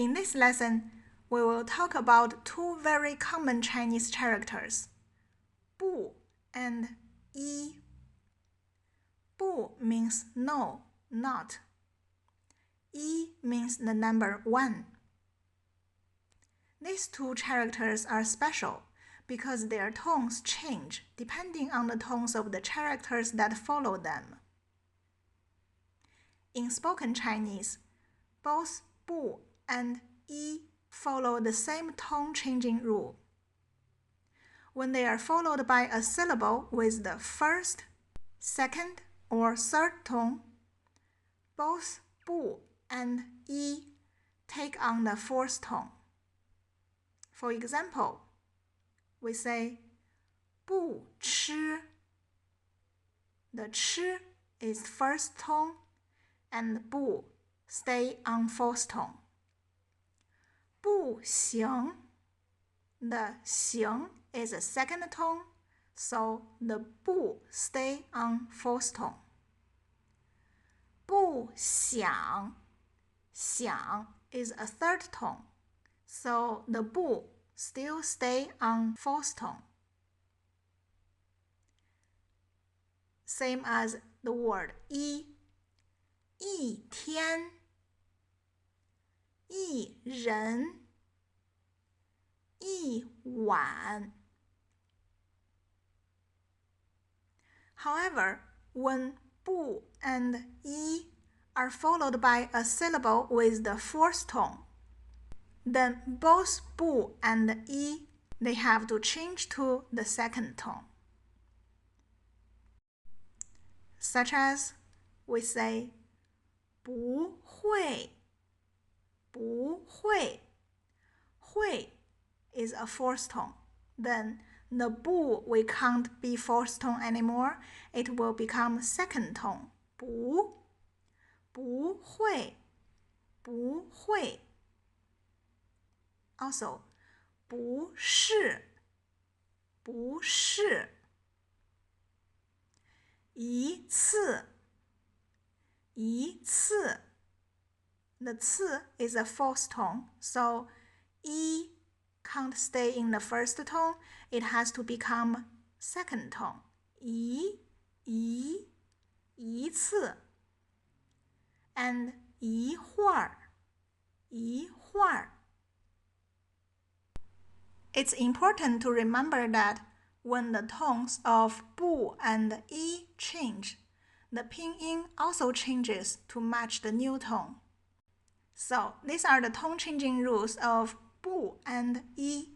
In this lesson, we will talk about two very common Chinese characters, 不 and 一. 不 means no, not. 一 means the number 1. These two characters are special because their tones change depending on the tones of the characters that follow them. In spoken Chinese, both 不 and 一 follow the same tone-changing rule. When they are followed by a syllable with the first, second, or third tone, both 不 and 一 take on the fourth tone. For example, we say 不吃. The 吃 is first tone and 不 stay on fourth tone. 不行. The 行 is a second tone, so the 不 stay on fourth tone. 不想. 想 is a third tone, so the 不 still stay on fourth tone. Same as the word 一. 一天. 一人. 一碗. However, when 不 and 一 are followed by a syllable with the fourth tone, then both 不 and 一 they have to change to the second tone. Such as, we say 不会. 不会. 会 is a fourth tone. Then the 不 we can't be fourth tone anymore. It will become second tone. 不. 不会. 不会. Also, 不是. 不是. 一次. 一次. The 次 is a fourth tone, so 一 can't stay in the first tone. It has to become second tone. 一次. And 一会儿. 一会儿. It's important to remember that when the tones of 不 and 一 change, the pinyin also changes to match the new tone. So these are the tone changing rules of 不 and 一.